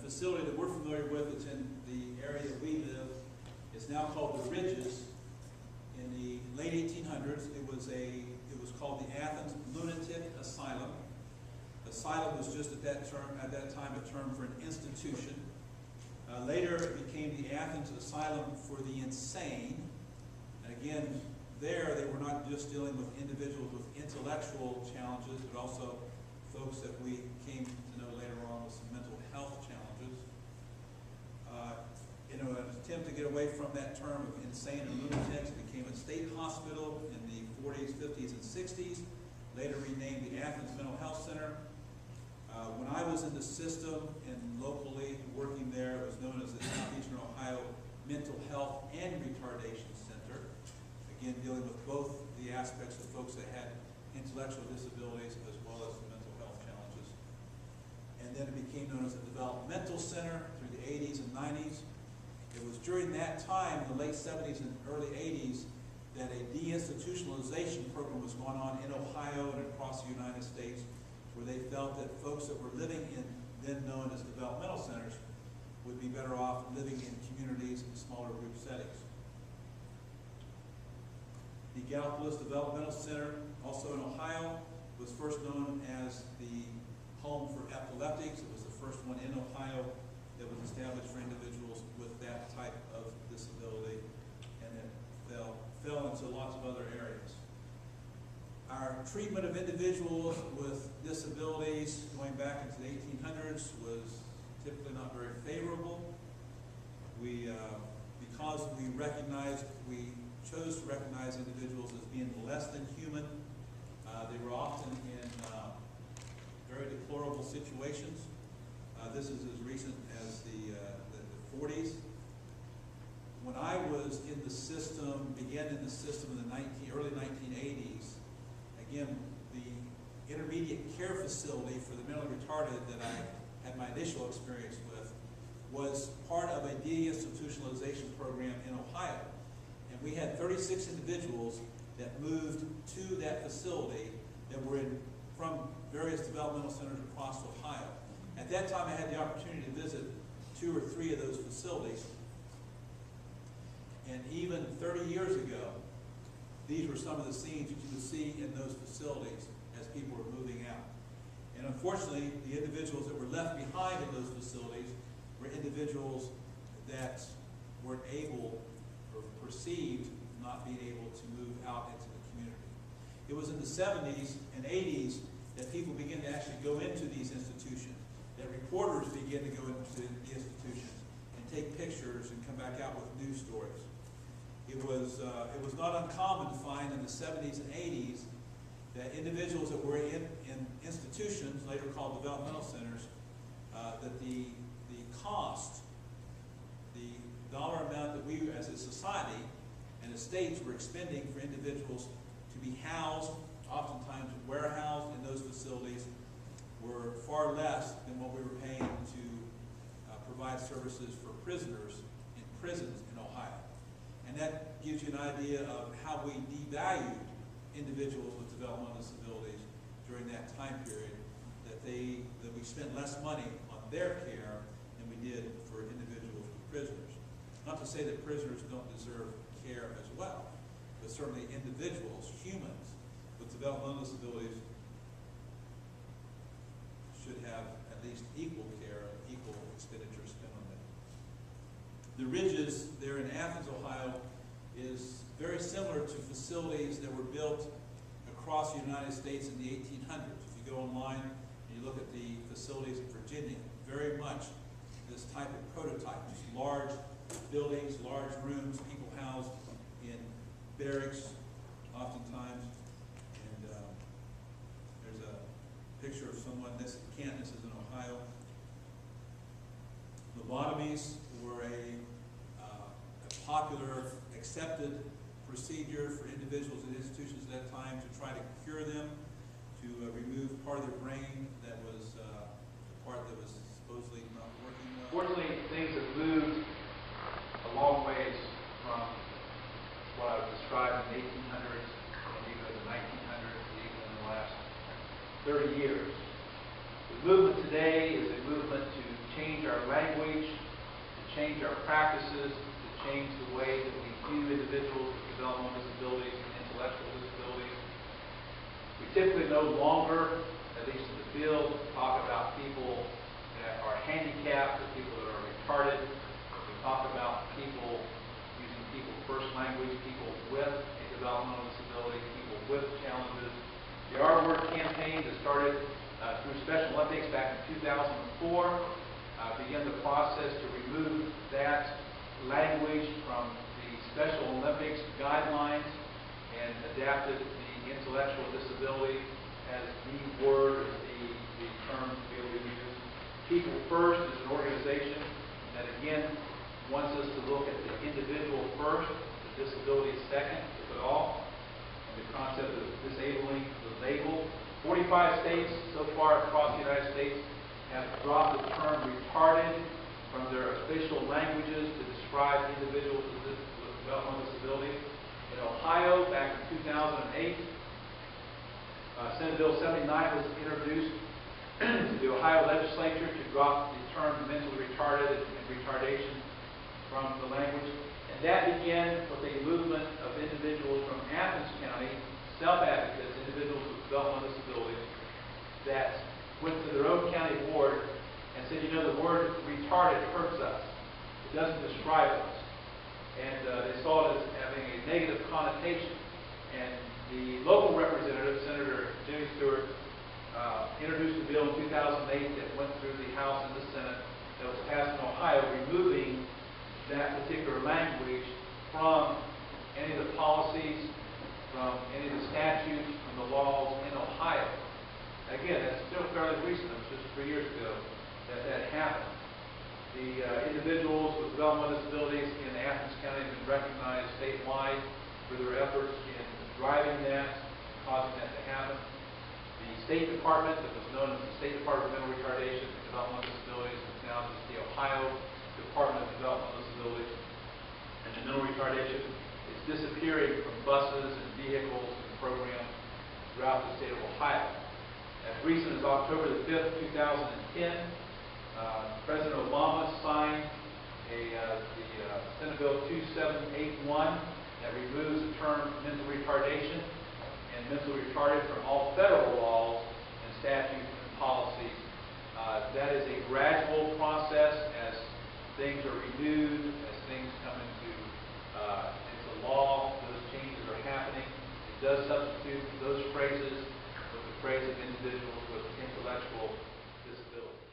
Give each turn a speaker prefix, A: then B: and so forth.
A: facility that we're familiar with, it's in the area that we live, is now called the Ridges. In the late 1800s, it was called the Athens Lunatic Asylum. Asylum was just at that time a term for an institution. Later, it became the Athens Asylum for the Insane. And again, there they were not just dealing with individuals with intellectual challenges, but also folks that we came to know later on with some mental health challenges. In an attempt to get away from that term of insane and lunatics, it became a state hospital in the 40s, 50s, and 60s, later renamed the Athens Mental Health Center. When I was in the system and locally working there, it was known as the Southeastern Ohio Mental Health and Retardation Center. Again, dealing with both the aspects of folks that had intellectual disabilities as well as mental health challenges. And then it became known as the Developmental Center through the 80s and 90s. It was during that time, in the late 70s and early 80s, that a deinstitutionalization program was going on in Ohio and across the United States, where they felt that folks that were living in then known as developmental centers would be better off living in communities and smaller group settings. The Gallipolis Developmental Center, also in Ohio, was first known as the Home for Epileptics. It was the first one in Ohio that was established for individuals with that type of disability, and it fell into lots of other areas. Our treatment of individuals with disabilities going back into the 1800s was typically not very favorable. Because we chose to recognize individuals as being less than human. They were often in very deplorable situations. This is as recent as the 40s. When I was in the system, began in the system in the early 1980s, again, the intermediate care facility for the mentally retarded that I had my initial experience with was part of a deinstitutionalization program in Ohio. And we had 36 individuals that moved to that facility that were from various developmental centers across Ohio. At that time, I had the opportunity to visit 2 or 3 of those facilities. And even 30 years ago, these were some of the scenes that you would see in those facilities as people were moving out. And unfortunately, the individuals that were left behind in those facilities were individuals that weren't able or perceived not being able to move out into the community. It was in the 70s and 80s that people began to actually go into these institutions, that reporters began to go into the institutions and take pictures and come back out with news stories. It was not uncommon to find in the 70s and 80s that individuals that were in institutions, later called developmental centers, that the cost, the dollar amount that we as a society and the states were expending for individuals to be housed, oftentimes warehoused in those facilities, were far less than what we were paying to provide services for prisoners in prisons in Ohio. And that gives you an idea of how we devalued individuals with developmental disabilities during that time period, that we spent less money on their care than we did for individuals with prisoners. Not to say that prisoners don't deserve care as well, but certainly individuals, humans with developmental disabilities should have at least equal care, equal expenditure spent on them. The Ridges there in Athens, Ohio, is very similar to facilities that were built across the United States in the 1800s. If you go online and you look at the facilities in Virginia, very much this type of prototype, just large buildings, large rooms, people housed in barracks oftentimes. And there's a picture of someone, this is Canton, this is in Ohio. Lobotomies were a popular, accepted procedure for individuals in institutions at that time to try to cure them, to remove part of their brain that was the part that was supposedly not working well. Fortunately, things have moved a long ways from what I would describe in the 1800s, and even the 1900s, and even in the last 30 years. The movement today is a movement to change our language
B: change our practices, to change the way that we view individuals with developmental disabilities and intellectual disabilities. We typically no longer, at least in the field, talk about people that are handicapped or people that are retarded. We talk about people using people first language, people with a developmental disability, people with challenges. The R Word campaign that started through Special Olympics back in 2004 began the process to remove that language from the Special Olympics guidelines and adapted the intellectual disability as the word, as the term to be able to use. People First is an organization that, again, wants us to look at the individual first, the disability second, if at all, and the concept of disabling the label. 45 states so far across the United States have dropped the term retarded from their official languages to describe individuals with developmental disabilities. In Ohio, back in 2008, Senate Bill 79 was introduced to the Ohio legislature to drop the term mentally retarded and retardation from the language. And that began with a movement of individuals from Athens County, self-advocates, individuals with developmental disabilities, that went to their own county board and said, you know, the word retarded hurts us. It doesn't describe us. And they saw it as having a negative connotation. And the local representative, Senator Jimmy Stewart, introduced a bill in 2008 that went through the House and the Senate that was passed in Ohio, removing that particular language from any of the policies, from any of the statutes, from the laws in Ohio. Again, that's still fairly recent. It was just 3 years ago that happened. The individuals with developmental disabilities in Athens County have been recognized statewide for their efforts in driving that, causing that to happen. The State Department, that was known as the State Department of Mental Retardation and Developmental Disabilities, is now just the Ohio Department of Developmental Disabilities. And the mental retardation is disappearing from buses and vehicles and programs throughout the state of Ohio. As recent as October the 5th, 2010, President Obama signed the Senate Bill 2781 that removes the term mental retardation and mental retarded from all federal laws and statutes and policies. That is a gradual process as things are renewed, as things come into law, those changes are happening. It does substitute those phrases with the phrase of individuals with intellectual disabilities.